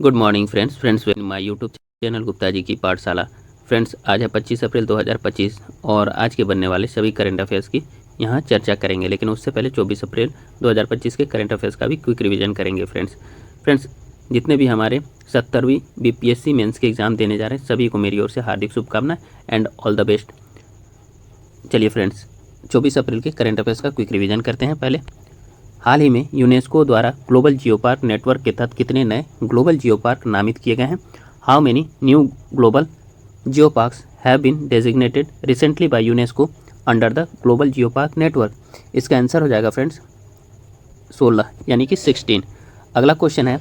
Good morning friends my YouTube channel Gupta ji की Pathshala. Friends आज है 25 अप्रैल 2025 और आज के बनने वाले सभी करंट अफेयर्स की यहाँ चर्चा करेंगे, लेकिन उससे पहले 24 अप्रैल 2025 के करंट अफेयर्स का भी क्विक रिवीजन करेंगे। फ्रेंड्स जितने भी हमारे 70वीं बीपीएससी मेंस के एग्ज़ाम देने जा रहे हैं सभी को मेरी ओर से हार्दिक शुभकामनाएं एंड ऑल द बेस्ट। चलिए फ्रेंड्स 24 अप्रैल के करंट अफेयर्स का क्विक रिवीजन करते हैं। पहले हाल ही में यूनेस्को द्वारा ग्लोबल जियो पार्क नेटवर्क के तहत कितने नए ग्लोबल जियो पार्क नामित किए गए हैं? How many new global geo parks have been designated recently by UNESCO under the global geo park network? इसका आंसर हो जाएगा फ्रेंड्स 16 यानी कि 16। अगला क्वेश्चन है,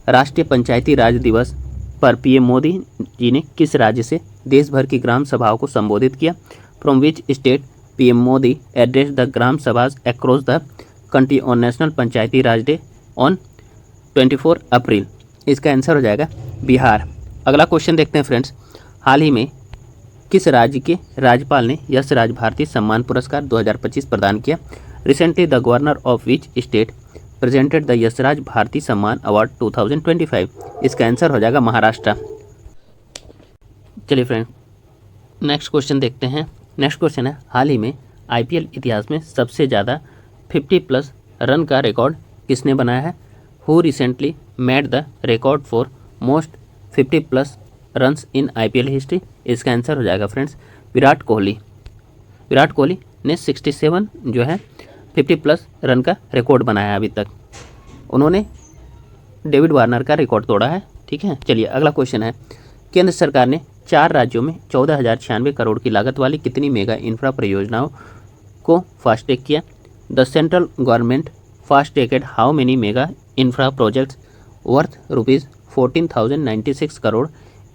राष्ट्रीय पंचायती राज दिवस पर पीएम मोदी जी ने किस राज्य से देश भर की ग्राम सभाओं को संबोधित किया? From which state PM Modi address the gram sabhas across the country on national Panchayati Raj day on 24 April? इसका आंसर हो जाएगा बिहार। अगला क्वेश्चन देखते हैं फ्रेंड्स, हाल ही में किस राज्य के राज्यपाल ने यश राज भारती सम्मान पुरस्कार 2025 प्रदान किया? Recently the governor of which state presented the Yashraj Bharati Samman award 2025? इसका आंसर हो जाएगा महाराष्ट्र। चलिए फ्रेंड नेक्स्ट क्वेश्चन देखते हैं। नेक्स्ट क्वेश्चन है, हाल ही में आईपीएल इतिहास में सबसे ज़्यादा 50+ रन का रिकॉर्ड किसने बनाया है? Who recently made the record for most 50+ runs in IPL history? इसका आंसर हो जाएगा फ्रेंड्स विराट कोहली। विराट कोहली ने 67 जो है 50+ रन का रिकॉर्ड बनाया है अभी तक। उन्होंने डेविड वार्नर का रिकॉर्ड तोड़ा है। ठीक है, चलिए अगला क्वेश्चन है, केंद्र सरकार ने 4 राज्यों में 14,096 करोड़ की लागत वाली कितनी मेगा इंफ्रा परियोजनाओं को फास्टैग किया? The central government fast tracked how many mega infra projects worth ₹14,096 crore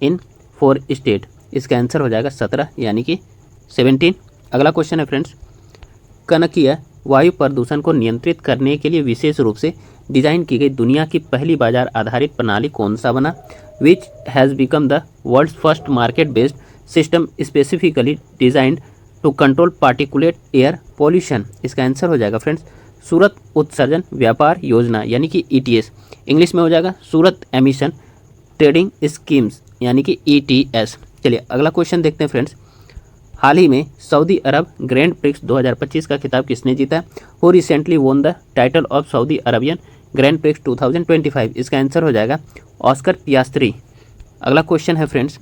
in 4 state? इसका आंसर हो जाएगा 17 यानी कि 17। अगला क्वेश्चन है फ्रेंड्स, कनकीय वायु प्रदूषण को नियंत्रित करने के लिए विशेष रूप से डिजाइन की गई दुनिया की पहली बाजार आधारित प्रणाली कौन सा बना? Which has become the world's first market based system specifically designed to control particulate air pollution? इसका आंसर हो जाएगा फ्रेंड्स सूरत उत्सर्जन व्यापार योजना यानी कि ईटीएस। इंग्लिश में हो जाएगा सूरत एमिशन ट्रेडिंग स्कीम्स यानी कि ईटीएस। चलिए अगला क्वेश्चन देखते हैं फ्रेंड्स, हाल ही में सऊदी अरब ग्रैंड प्रिक्स 2025 का खिताब किसने जीता? Who recently won the title of Saudi Arabian grand prix 2025? इसका आंसर हो जाएगा ऑस्कर पियास्त्री। अगला क्वेश्चन है फ्रेंड्स,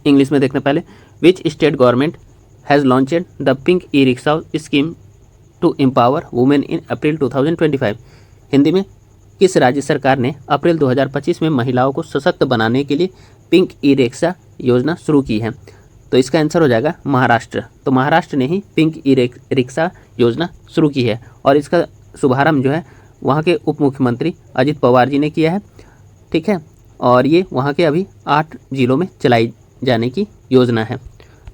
इंग्लिश में देखने पहले, which state government has launched the pink e rickshaw scheme to empower women in April 2025? Hindi में किस राज्य सरकार ने अप्रैल 2025 में महिलाओं को सशक्त बनाने के लिए पिंक ई रिक्शा योजना शुरू की है? तो इसका आंसर हो जाएगा महाराष्ट्र। तो महाराष्ट्र ने ही पिंक ई रिक्शा योजना शुरू की है और इसका शुभारंभ जो है वहाँ के उप मुख्यमंत्री अजित पवार जी ने किया है। ठीक है, और ये वहाँ के अभी 8 जिलों में चलाई जाने की योजना है।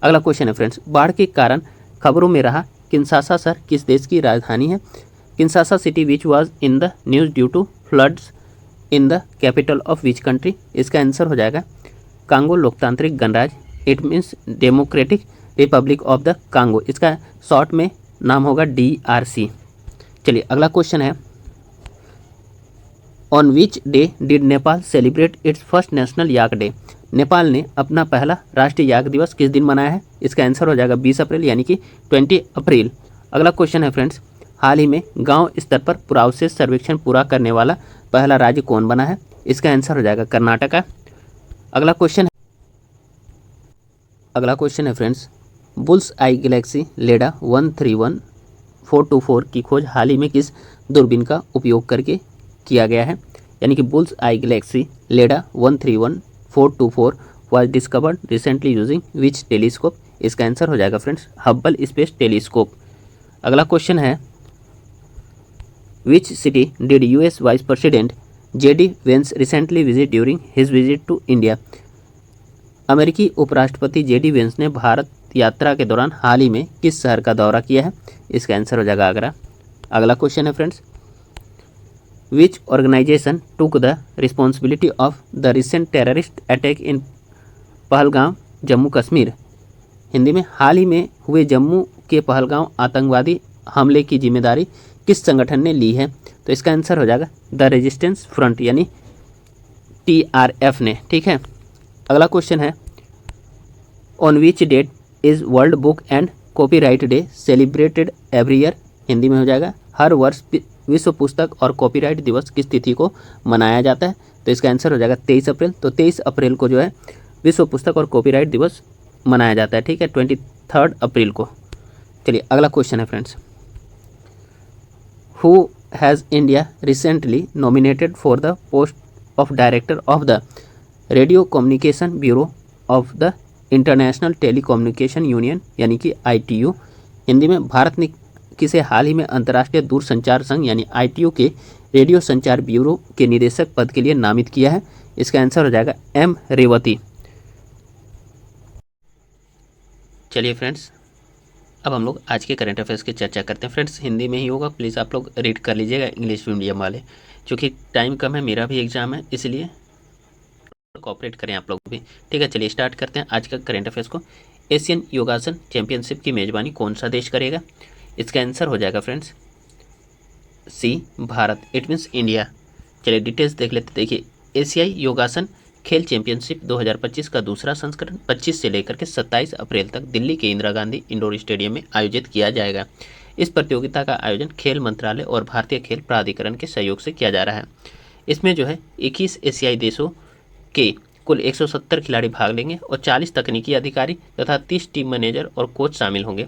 अगला क्वेश्चन है फ्रेंड्स, बाढ़ के कारण खबरों में रहा किन्शासा शहर किस देश की राजधानी है? Kinshasa city which was in the news due to floods in the capital of which country? इसका आंसर हो जाएगा कांगो लोकतांत्रिक गणराज्य। It means democratic republic of the Congo. इसका शॉर्ट में नाम होगा DRC। चलिए अगला क्वेश्चन है, on which day did Nepal celebrate its first national yak day? Nepal ने अपना पहला राष्ट्रीय याक दिवस किस दिन मनाया है? इसका आंसर हो जाएगा 20 अप्रैल यानी कि 20 अप्रैल। अगला क्वेश्चन है फ्रेंड्स, हाल ही में गांव स्तर पर पुरावशेष सर्वेक्षण पूरा करने वाला पहला राज्य कौन बना है? इसका आंसर हो जाएगा कर्नाटका। अगला क्वेश्चन है friends, bulls eye galaxy LEDA 131424 की खोज हाल ही में किस दूरबीन का उपयोग करके किया गया है? यानी कि bull's eye galaxy LEDA 131424 was discovered recently using which telescope? इसका आंसर हो जाएगा फ्रेंड्स हब्बल स्पेस टेलीस्कोप। अगला क्वेश्चन है, which city did US vice president JD Vance recently visit during his visit to India? अमेरिकी उपराष्ट्रपति JD veins ने भारत यात्रा के दौरान हाल ही में किस शहर का दौरा किया है? इसका आंसर हो जाएगा आगरा। अगला क्वेश्चन है friends, which organisation took the responsibility of the recent terrorist attack in Pahalgam Jammu Kashmir? Hindi में हाल ही में हुए जम्मू के पहलगाम आतंकवादी हमले की जिम्मेदारी किस संगठन ने ली है? तो इसका आंसर हो जाएगा द रेजिस्टेंस फ्रंट यानी TRF ने, ठीक है। अगला क्वेश्चन है, on which that is world book and copyright day celebrated every year. Hindi में हो जाएगा, हर वर्ष विश्व पुस्तक और कॉपीराइट दिवस किस तिथि को मनाया जाता है। तो इसका आंसर हो जाएगा 23 अप्रैल। तो 23 अप्रैल को जो है विश्व पुस्तक और कॉपीराइट दिवस मनाया जाता है, ठीक है, 23 अप्रैल को। चलिए अगला क्वेश्चन है friends, who has India recently nominated for the post of director of the radio communication bureau of the international telecommunication union, यानी कि ITU। हिंदी में, भारत ने किसे हाल ही में अंतर्राष्ट्रीय दूरसंचार संघ यानी ITU के रेडियो संचार ब्यूरो के निदेशक पद के लिए नामित किया है। इसका आंसर हो जाएगा M रेवती। चलिए फ्रेंड्स, अब हम लोग आज के करंट अफेयर्स की चर्चा करते हैं। फ्रेंड्स हिंदी में ही होगा, प्लीज़ आप लोग रीड कर लीजिएगा इंग्लिश मीडियम वाले, क्योंकि टाइम कम है, मेरा भी एग्जाम है, इसलिए कोऑपरेट करें आप लोग भी, ठीक है। चलिए स्टार्ट करते हैं आज का करंट अफेयर्स को। एशियन योगासन चैंपियनशिप की मेजबानी कौन सा देश करेगा। इसका आंसर हो जाएगा friends C Bharat, it means India. चलिए डिटेल्स देख लेते। देखिए, एशियाई योगासन खेल चैंपियनशिप 2025 का दूसरा संस्करण 25 से लेकर के 27 अप्रैल तक दिल्ली के इंदिरा गांधी इंडोर स्टेडियम में आयोजित किया जाएगा। इस प्रतियोगिता का आयोजन खेल मंत्रालय और भारतीय खेल प्राधिकरण के सहयोग से किया जा रहा है। इसमें जो है 21 एशियाई देशों के कुल 170 खिलाड़ी भाग लेंगे और 40 तकनीकी अधिकारी तथा 30 टीम मैनेजर और कोच शामिल होंगे।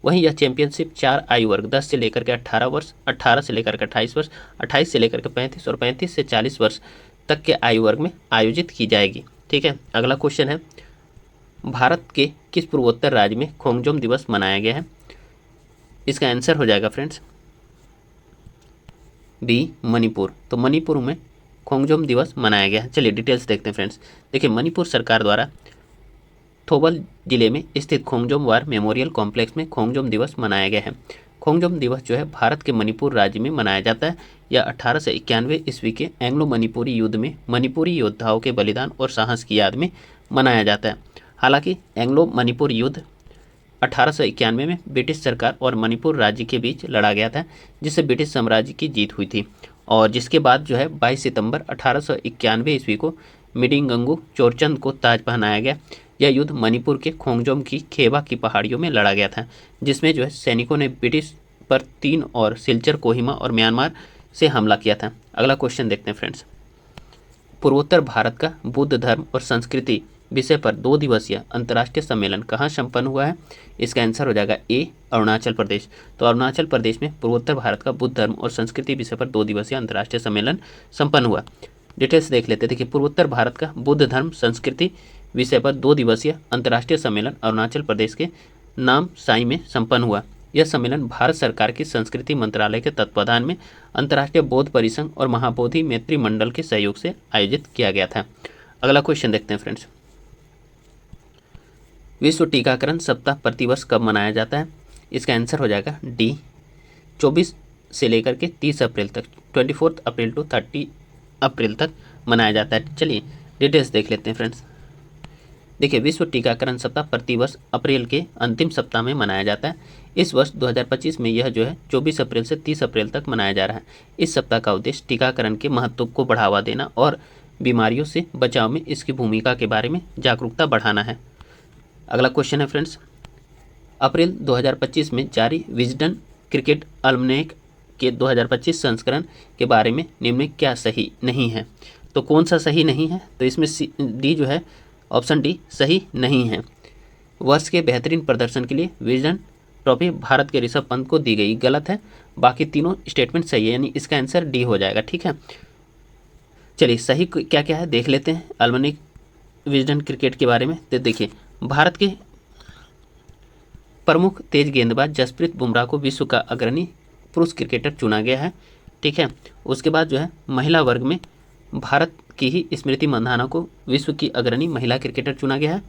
वहीं यह चैंपियनशिप 4 आयु वर्ग 10 से लेकर के 18 वर्ष, 18 से लेकर के 28 वर्ष, 28 से लेकर के 35 और 35 से 40 वर्ष तक के आयु वर्ग में आयोजित की जाएगी, ठीक है। अगला क्वेश्चन है, भारत के किस पूर्वोत्तर राज्य में खोंगजोम दिवस मनाया गया है। इसका आंसर हो जाएगा फ्रेंड्स B मणिपुर। तो मणिपुर में खोंगजोम दिवस मनाया गया है। चलिए डिटेल्स देखते हैं फ्रेंड्स। देखिए, मणिपुर सरकार द्वारा थोबल जिले में स्थित खोंगजोम वार मेमोरियल कॉम्प्लेक्स में खोंगजोम दिवस मनाया गया है। खोंगजोम दिवस जो है भारत के मणिपुर राज्य में मनाया जाता है। यह 1891 ईस्वी के एंग्लो मणिपुरी युद्ध में मणिपुरी योद्धाओं के बलिदान और साहस की याद में मनाया जाता है। हालांकि एंग्लो मणिपुर युद्ध 1891 में ब्रिटिश सरकार और मणिपुर राज्य के बीच लड़ा गया था, जिससे ब्रिटिश साम्राज्य की जीत हुई थी, और जिसके बाद जो है 22 सितंबर 1891 ईस्वी को मिडिंगंगू चोरचंद को ताज पहनाया गया। यह युद्ध मणिपुर के खोंगजोम की खेबा की पहाड़ियों में लड़ा गया था, जिसमें जो है सैनिकों ने ब्रिटिश पर 3 और सिलचर, कोहिमा और म्यांमार से हमला किया था। अगला क्वेश्चन देखते हैं फ्रेंड्स, पूर्वोत्तर भारत का बुद्ध धर्म और संस्कृति विषय पर 2 दिवसीय अंतर्राष्ट्रीय सम्मेलन कहाँ संपन्न हुआ है। इसका आंसर हो जाएगा A अरुणाचल प्रदेश। तो अरुणाचल प्रदेश में पूर्वोत्तर भारत का बुद्ध धर्म और संस्कृति विषय पर 2 दिवसीय अंतर्राष्ट्रीय सम्मेलन संपन्न हुआ। डिटेल्स देख लेते हैं। देखिए, पूर्वोत्तर भारत का बुद्ध धर्म संस्कृति विषय पर 2 दिवसीय अंतर्राष्ट्रीय सम्मेलन अरुणाचल प्रदेश के नामसाई में संपन्न हुआ। यह सम्मेलन भारत सरकार की संस्कृति मंत्रालय के तत्वाधान में अंतर्राष्ट्रीय बौद्ध परिसंघ और महाबोधि मैत्री मंडल के सहयोग से आयोजित किया गया था। अगला क्वेश्चन देखते हैं फ्रेंड्स, विश्व टीकाकरण सप्ताह प्रतिवर्ष कब मनाया जाता है। इसका आंसर हो जाएगा D 24 से लेकर के 30 अप्रैल तक, 24 अप्रैल टू 30 अप्रैल तक मनाया जाता है। चलिए डिटेल्स देख लेते हैं फ्रेंड्स। देखिए, विश्व टीकाकरण सप्ताह प्रतिवर्ष अप्रैल के अंतिम सप्ताह में मनाया जाता है। इस वर्ष 2025 में यह जो है 24 अप्रैल से 30 अप्रैल तक मनाया जा रहा है। इस सप्ताह का उद्देश्य टीकाकरण के महत्व को बढ़ावा देना और बीमारियों से बचाव में इसकी भूमिका के बारे में जागरूकता बढ़ाना है। अगला क्वेश्चन है फ्रेंड्स, अप्रैल 2025 में जारी विजडन क्रिकेट अलमनेक के 2025 संस्करण के बारे में निम्न में क्या सही नहीं है। तो कौन सा सही नहीं है, तो इसमें D जो है ऑप्शन D सही नहीं है। वर्ष के बेहतरीन प्रदर्शन के लिए विजडन ट्रॉफी भारत के ऋषभ पंत को दी गई, गलत है। बाकी तीनों स्टेटमेंट सही है, यानी इसका आंसर D हो जाएगा, ठीक है। चलिए सही क्या क्या है देख लेते हैं अलमनेक विजडन क्रिकेट के बारे में। तो देखिए, भारत के प्रमुख तेज गेंदबाज जसप्रीत बुमराह को विश्व का अग्रणी पुरुष क्रिकेटर चुना गया है, ठीक है। उसके बाद जो है महिला वर्ग में भारत की ही स्मृति मंधाना को विश्व की अग्रणी महिला क्रिकेटर चुना गया है।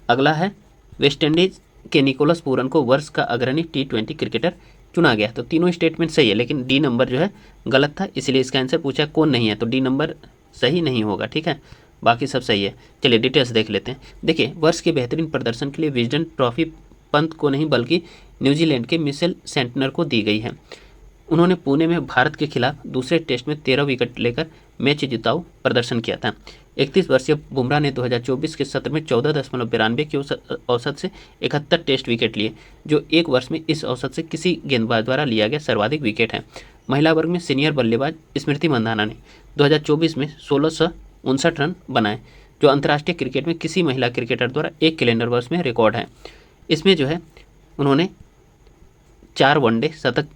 अगला है वेस्टइंडीज के निकोलस पूरन को वर्ष का अग्रणी T20 क्रिकेटर चुना गया। तो तीनों स्टेटमेंट सही है, लेकिन D नंबर जो है गलत था, इसलिए इसका आंसर पूछा कौन नहीं है, तो D नंबर सही नहीं होगा, ठीक है। बाकी सब सही है। चलिए डिटेल्स देख लेते हैं। देखिए, वर्ष के बेहतरीन प्रदर्शन के लिए विजडन ट्रॉफी पंत को नहीं बल्कि न्यूजीलैंड के मिशेल सेंटनर को दी गई है। उन्होंने पुणे में भारत के खिलाफ दूसरे टेस्ट में 13 विकेट लेकर मैच जिताऊ प्रदर्शन किया था। 31 वर्षीय बुमराह ने 2024 के सत्र में 14.92 की औसत से 71 टेस्ट विकेट लिए, जो एक वर्ष में इस औसत से किसी गेंदबाज द्वारा लिया गया सर्वाधिक विकेट है। महिला वर्ग में सीनियर बल्लेबाज स्मृति मंधाना ने 2024 में 1659 रन बनाए, जो अंतर्राष्ट्रीय क्रिकेट में किसी महिला क्रिकेटर द्वारा एक कैलेंडर वर्ष में रिकॉर्ड है। इसमें जो है उन्होंने 4 वनडे शतक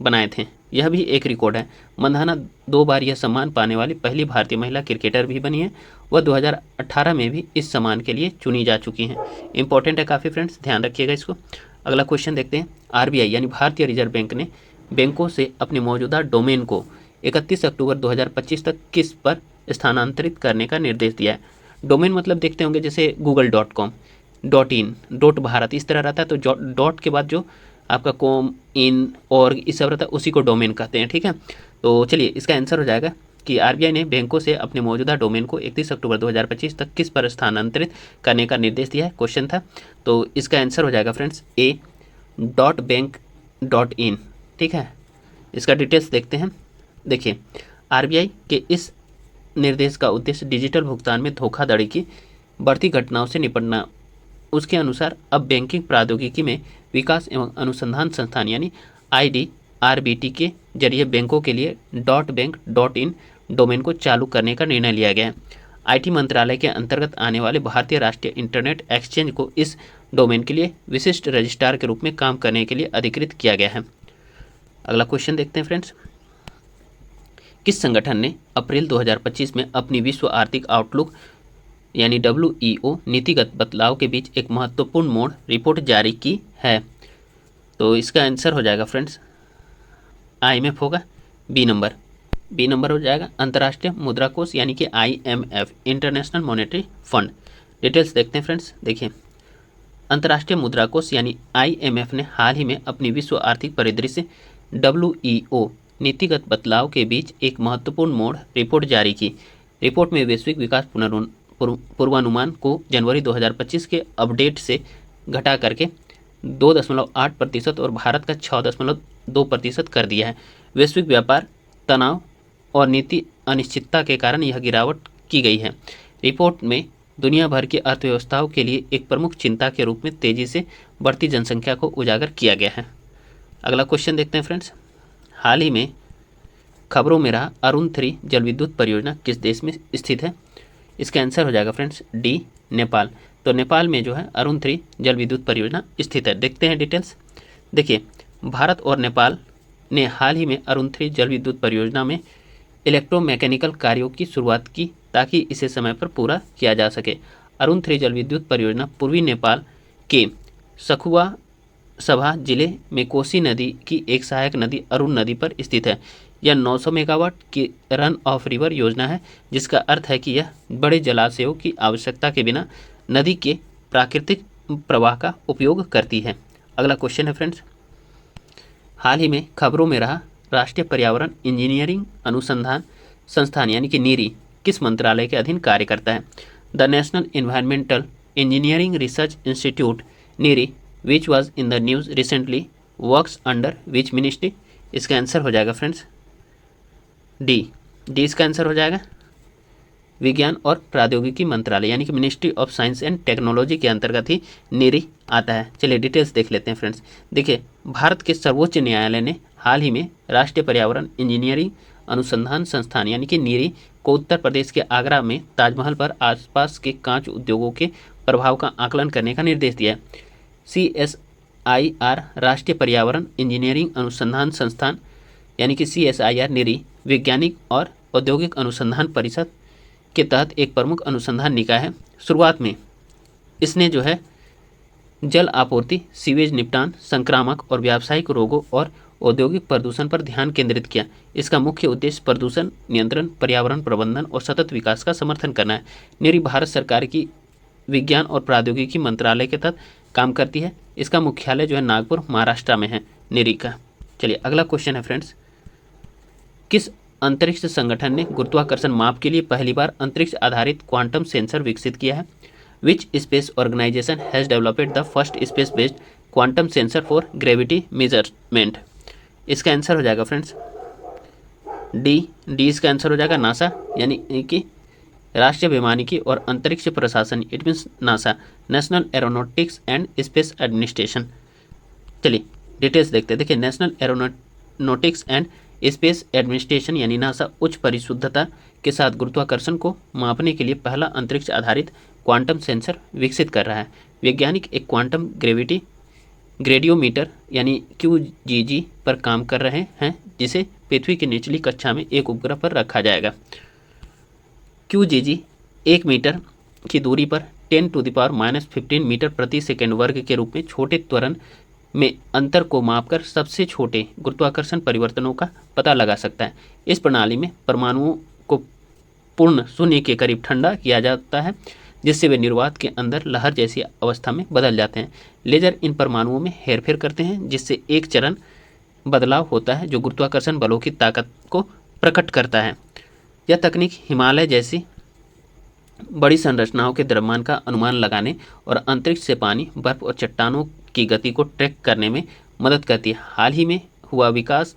बनाए थे, यह भी एक रिकॉर्ड है। मंधाना 2 बार यह सम्मान पाने वाली पहली भारतीय महिला क्रिकेटर भी बनी है। वह 2018 में भी इस सम्मान के लिए चुनी जा चुकी हैं। इंपॉर्टेंट है काफ़ी फ्रेंड्स, ध्यान रखिएगा इसको। अगला क्वेश्चन देखते हैं। आरबीआई यानी भारतीय रिजर्व बैंक ने बैंकों से अपने मौजूदा डोमेन को 31 अक्टूबर 2025 तक किस पर स्थानांतरित करने का निर्देश दिया है। डोमेन मतलब देखते होंगे जैसे google.com, .in, .भारत इस तरह रहता है, तो डॉट के बाद जो आपका कॉम, इन, ऑर्ग इस सब रहता है उसी को डोमेन कहते हैं, ठीक है। तो चलिए इसका आंसर हो जाएगा कि आरबीआई ने बैंकों से अपने मौजूदा डोमेन को 31 अक्टूबर 2025 तक किस पर स्थानांतरित करने का निर्देश दिया है, क्वेश्चन था। तो इसका आंसर हो जाएगा फ्रेंड्स ए .bank.in, ठीक है। इसका डिटेल्स देखते हैं। देखिए, आरबीआई के इस निर्देश का उद्देश्य डिजिटल भुगतान में धोखाधड़ी की बढ़ती घटनाओं से निपटना। उसके अनुसार अब बैंकिंग प्रौद्योगिकी में विकास एवं अनुसंधान संस्थान यानी IDRBT के जरिए बैंकों के लिए .bank.in डोमेन को चालू करने का निर्णय लिया गया है। आईटी मंत्रालय के अंतर्गत आने वाले भारतीय राष्ट्रीय इंटरनेट एक्सचेंज को इस डोमेन के लिए विशिष्ट रजिस्ट्रार के रूप में काम करने के लिए अधिकृत किया गया है। अगला क्वेश्चन देखते हैं फ्रेंड्स। किस संगठन ने अप्रैल 2025 में अपनी विश्व आर्थिक आउटलुक यानी WEO नीतिगत बदलाव के बीच एक महत्वपूर्ण मोड़ रिपोर्ट जारी की है? तो इसका आंसर हो जाएगा फ्रेंड्स IMF होगा। बी नंबर हो जाएगा अंतर्राष्ट्रीय मुद्रा कोष यानी कि IMF, international monetary fund. Details देखते हैं फ्रेंड्स। देखिए, अंतर्राष्ट्रीय मुद्रा कोष यानी IMF ने हाल ही में अपनी विश्व आर्थिक परिदृश्य WEO नीतिगत बदलाव के बीच एक महत्वपूर्ण मोड़ रिपोर्ट जारी की। रिपोर्ट में वैश्विक विकास पूर्वानुमान को जनवरी 2025 के अपडेट से घटा करके 2.8% और भारत का 6.2% कर दिया है। वैश्विक व्यापार तनाव और नीति अनिश्चितता के कारण यह गिरावट की गई है। रिपोर्ट में दुनिया भर की अर्थव्यवस्थाओं के लिए एक प्रमुख चिंता के रूप में तेजी से बढ़ती जनसंख्या को उजागर किया गया है। अगला क्वेश्चन देखते हैं फ्रेंड्स। हाल ही में खबरों में रहा अरुण 3 जल विद्युत परियोजना किस देश में स्थित है? इसका आंसर हो जाएगा फ्रेंड्स डी नेपाल। तो नेपाल में जो है अरुण 3 जल विद्युत परियोजना स्थित है। देखते हैं डिटेल्स। देखिए, भारत और नेपाल ने हाल ही में अरुण 3 जल विद्युत परियोजना में इलेक्ट्रोमैकेनिकल कार्यों की शुरुआत की ताकि इसे समय पर पूरा किया जा सके। अरुण 3 जल विद्युत परियोजना पूर्वी नेपाल के सखुवा सभा जिले में कोसी नदी की एक सहायक नदी अरुण नदी पर स्थित है। यह 900 मेगावाट की रन ऑफ रिवर योजना है, जिसका अर्थ है कि यह बड़े जलाशयों की आवश्यकता के बिना नदी के प्राकृतिक प्रवाह का उपयोग करती है। अगला क्वेश्चन है फ्रेंड्स। हाल ही में खबरों में रहा राष्ट्रीय पर्यावरण इंजीनियरिंग अनुसंधान संस्थान यानी कि नीरी किस मंत्रालय के अधीन कार्य करता है? The national environmental engineering research institute NEERI which was in the news recently works under which ministry? इसका आंसर हो जाएगा फ्रेंड्स डी इसका आंसर हो जाएगा विज्ञान और प्रौद्योगिकी मंत्रालय यानी कि ministry of science and technology के अंतर्गत ही नीरी आता है। चलिए डिटेल्स देख लेते हैं फ्रेंड्स। देखिए, भारत के सर्वोच्च न्यायालय ने हाल ही में राष्ट्रीय पर्यावरण इंजीनियरिंग अनुसंधान संस्थान यानी कि नीरी को उत्तर प्रदेश के आगरा में ताजमहल पर आसपास के कांच उद्योगों के प्रभाव का आकलन करने का निर्देश दिया है। CSIR राष्ट्रीय पर्यावरण इंजीनियरिंग अनुसंधान संस्थान यानी कि CSIR नीरी वैज्ञानिक और औद्योगिक अनुसंधान परिषद के तहत एक प्रमुख अनुसंधान निकाय है। शुरुआत में इसने जो है जल आपूर्ति, सीवेज निपटान, संक्रामक और व्यावसायिक रोगों और औद्योगिक प्रदूषण पर ध्यान केंद्रित किया। इसका मुख्य उद्देश्य प्रदूषण नियंत्रण, पर्यावरण प्रबंधन और सतत विकास का समर्थन करना है। नीरी भारत सरकार की विज्ञान और प्रौद्योगिकी मंत्रालय के तहत काम करती है। इसका मुख्यालय जो है नागपुर महाराष्ट्र में है नीरी का। चलिए अगला क्वेश्चन है फ्रेंड्स। किस अंतरिक्ष संगठन ने गुरुत्वाकर्षण माप के लिए पहली बार अंतरिक्ष आधारित क्वांटम सेंसर विकसित किया है? Which space organisation has developed the first space based quantum sensor for gravity measurement? इसका आंसर हो जाएगा फ्रेंड्स डी। इसका आंसर हो जाएगा नासा, यानी कि राष्ट्रीय वैमानिकी और अंतरिक्ष प्रशासन, it means NASA, national aeronautics and space administration. चलिए डिटेल्स देखते हैं। देखिए, national aeronautics and space administration यानी नासा उच्च परिशुद्धता के साथ गुरुत्वाकर्षण को मापने के लिए पहला अंतरिक्ष आधारित क्वांटम सेंसर विकसित कर रहा है। वैज्ञानिक एक क्वांटम ग्रेविटी ग्रेडियोमीटर यानी QGG पर काम कर रहे हैं, जिसे पृथ्वी की निचली कक्षा में एक उपग्रह पर रखा जाएगा। QGG 1 मीटर की दूरी पर 10⁻⁻15 मीटर प्रति सेकेंड वर्ग के रूप में छोटे त्वरण में अंतर को मापकर सबसे छोटे गुरुत्वाकर्षण परिवर्तनों का पता लगा सकता है। इस प्रणाली में परमाणुओं को पूर्ण शून्य के करीब ठंडा किया जाता है, जिससे वे निर्वात के अंदर लहर जैसी अवस्था में बदल जाते हैं। लेजर इन परमाणुओं में हेरफेर करते हैं, जिससे एक चरण बदलाव होता है जो गुरुत्वाकर्षण बलों की ताकत को प्रकट करता है। यह तकनीक हिमालय जैसी बड़ी संरचनाओं के द्रव्यमान का अनुमान लगाने और अंतरिक्ष से पानी, बर्फ और चट्टानों की गति को ट्रैक करने में मदद करती है। हाल ही में हुआ विकास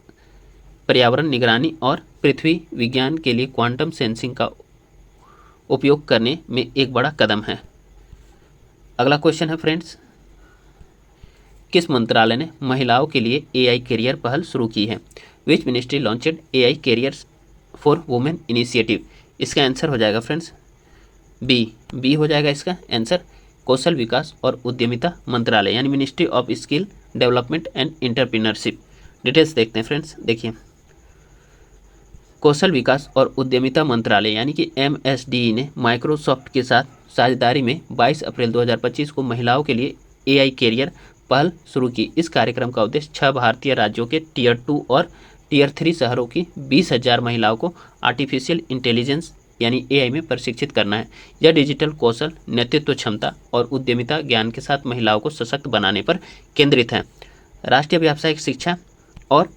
पर्यावरण निगरानी और पृथ्वी विज्ञान के लिए क्वांटम सेंसिंग का उपयोग करने में एक बड़ा कदम है। अगला क्वेश्चन है फ्रेंड्स, किस मंत्रालय ने महिलाओं के लिए AI कैरियर पहल शुरू की है? Which ministry launched AI carriers for women initiative? इसका आंसर हो जाएगा फ्रेंड्स बी हो जाएगा इसका आंसर, कौशल विकास और उद्यमिता मंत्रालय यानी ministry of skill development and entrepreneurship. Details देखते हैं फ्रेंड्स। देखिए, कौशल विकास और उद्यमिता मंत्रालय यानी कि MSDE ने माइक्रोसॉफ्ट के साथ साझेदारी में 22 अप्रैल 2025 को महिलाओं के लिए AI कैरियर पहल शुरू की। इस कार्यक्रम का उद्देश्य 6 भारतीय राज्यों के Tier 2 और Tier 3 शहरों की 20,000 महिलाओं को आर्टिफिशियल इंटेलिजेंस यानी AI में प्रशिक्षित करना है। यह डिजिटल कौशल, नेतृत्व क्षमता और उद्यमिता ज्ञान के साथ महिलाओं को सशक्त बनाने पर केंद्रित है। राष्ट्रीय व्यावसायिक शिक्षा और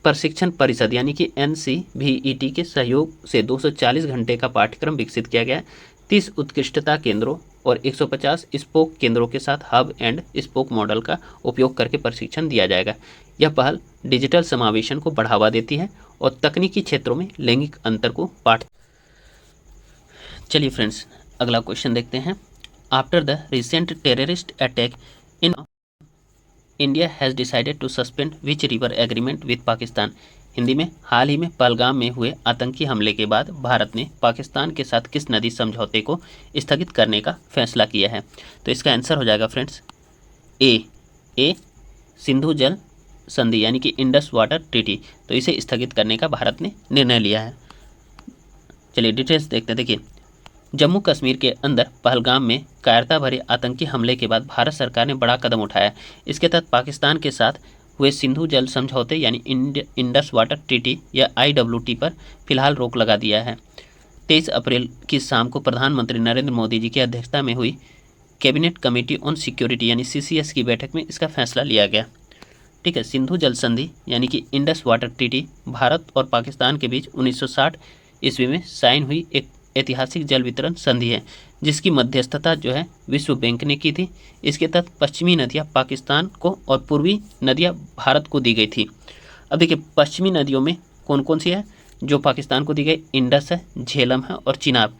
प्रशिक्षण परिषद यानी कि NCVET के सहयोग से 240 घंटे का पाठ्यक्रम विकसित किया गया है। 30 उत्कृष्टता केंद्रों और 150 स्पोक केंद्रों के साथ हब एंड स्पोक मॉडल का उपयोग करके प्रशिक्षण दिया जाएगा। यह पहल डिजिटल समावेशन को बढ़ावा देती है और तकनीकी क्षेत्रों में लैंगिक अंतर को पाट। चलिए फ्रेंड्स, अगला क्वेश्चन देखते हैं। After the recent terrorist attack in India has decided to suspend which river agreement with Pakistan? Hindi में, हाल ही में पहलगाम में हुए आतंकी हमले के बाद भारत ने पाकिस्तान के साथ किस नदी समझौते को स्थगित करने का फैसला किया है? तो इसका आंसर हो जाएगा फ्रेंड्स ए सिंधु जल संधि यानी कि इंडस वाटर ट्रीटी। तो इसे स्थगित करने का भारत ने निर्णय लिया है। चलिए डिटेल्स देखते हैं। देखिए, जम्मू कश्मीर के अंदर पहलगाम में कायरता भरे आतंकी हमले के बाद भारत सरकार ने बड़ा कदम उठाया। इसके तहत पाकिस्तान के साथ हुए सिंधु जल समझौते यानी इंडस वाटर ट्रीटी या IWT पर फिलहाल रोक लगा दिया है। 23 अप्रैल की शाम को प्रधानमंत्री नरेंद्र मोदी जी की अध्यक्षता में हुई कैबिनेट कमेटी ऑन सिक्योरिटी यानी CCS की बैठक में इसका फैसला लिया गया। ठीक है, सिंधु जल संधि यानी कि इंडस वाटर ट्रीटी भारत और पाकिस्तान के बीच 1960 ईस्वी में साइन हुई एक ऐतिहासिक जल वितरण संधि है, जिसकी मध्यस्थता जो है विश्व बैंक ने की थी। इसके तहत पश्चिमी नदियाँ पाकिस्तान को और पूर्वी नदियाँ भारत को दी गई थी। अब देखिए, पश्चिमी नदियों में कौन कौन सी है जो पाकिस्तान को दी गई? इंडस है, झेलम है और चिनाब।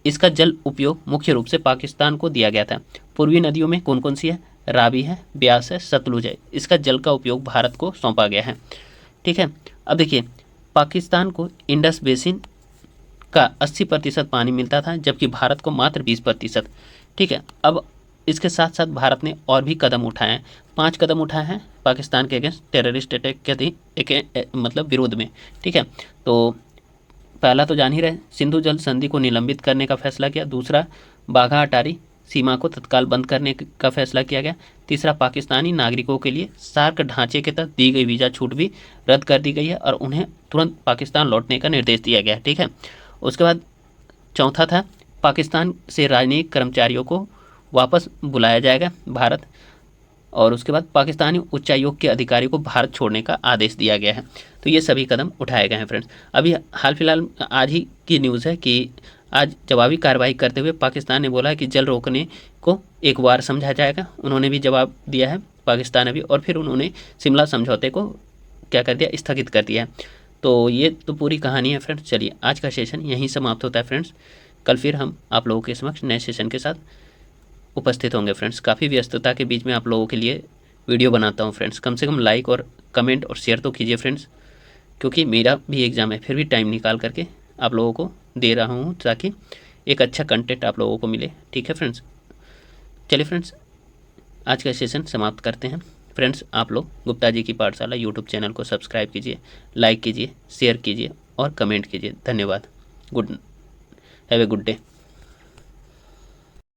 इसका जल उपयोग मुख्य रूप से पाकिस्तान को दिया गया था। पूर्वी नदियों में कौन कौन सी है? रावी है, ब्यास है, सतलुज है। इसका जल का उपयोग भारत को सौंपा गया है। ठीक है, अब देखिए, पाकिस्तान को इंडस बेसिन का 80% पानी मिलता था, जबकि भारत को मात्र 20%। ठीक है, अब इसके साथ साथ भारत ने और भी कदम उठाए हैं। 5 कदम उठाए हैं पाकिस्तान के अगेंस्ट टेररिस्ट अटैक के मतलब विरोध में। ठीक है, तो पहला तो जान ही रहे, सिंधु जल संधि को निलंबित करने का फैसला किया। दूसरा, बाघा अटारी सीमा को तत्काल बंद करने का फैसला किया गया। तीसरा, पाकिस्तानी नागरिकों के लिए सार्क ढांचे के तहत दी गई वीज़ा छूट भी रद्द कर दी गई है और उन्हें तुरंत पाकिस्तान लौटने का निर्देश दिया गया। ठीक है, उसके बाद चौथा था, पाकिस्तान से राजनयिक कर्मचारियों को वापस बुलाया जाएगा भारत। और उसके बाद पाकिस्तानी उच्चायोग के अधिकारी को भारत छोड़ने का आदेश दिया गया है। तो ये सभी कदम उठाए गए हैं फ्रेंड्स। अभी हाल फिलहाल आज ही की न्यूज़ है कि आज जवाबी कार्रवाई करते हुए पाकिस्तान ने बोला कि जल रोकने को एक वार समझा जाएगा। उन्होंने भी जवाब दिया है पाकिस्तान अभी, और फिर उन्होंने शिमला समझौते को क्या कर दिया, स्थगित कर दिया। तो ये तो पूरी कहानी है फ्रेंड्स। चलिए आज का सेशन यहीं समाप्त होता है फ्रेंड्स। कल फिर हम आप लोगों के समक्ष नए सेशन के साथ उपस्थित होंगे फ्रेंड्स। काफ़ी व्यस्तता के बीच में आप लोगों के लिए वीडियो बनाता हूँ फ्रेंड्स। कम से कम लाइक और कमेंट और शेयर तो कीजिए फ्रेंड्स, क्योंकि मेरा भी एग्ज़ाम है, फिर भी टाइम निकाल करके आप लोगों को दे रहा हूँ ताकि एक अच्छा कंटेंट आप लोगों को मिले। ठीक है फ्रेंड्स, चलिए फ्रेंड्स आज का सेशन समाप्त करते हैं। फ्रेंड्स आप लोग गुप्ता जी की पाठशाला यूट्यूब चैनल को सब्सक्राइब कीजिए, लाइक कीजिए, शेयर कीजिए और कमेंट कीजिए। धन्यवाद। Have a good day.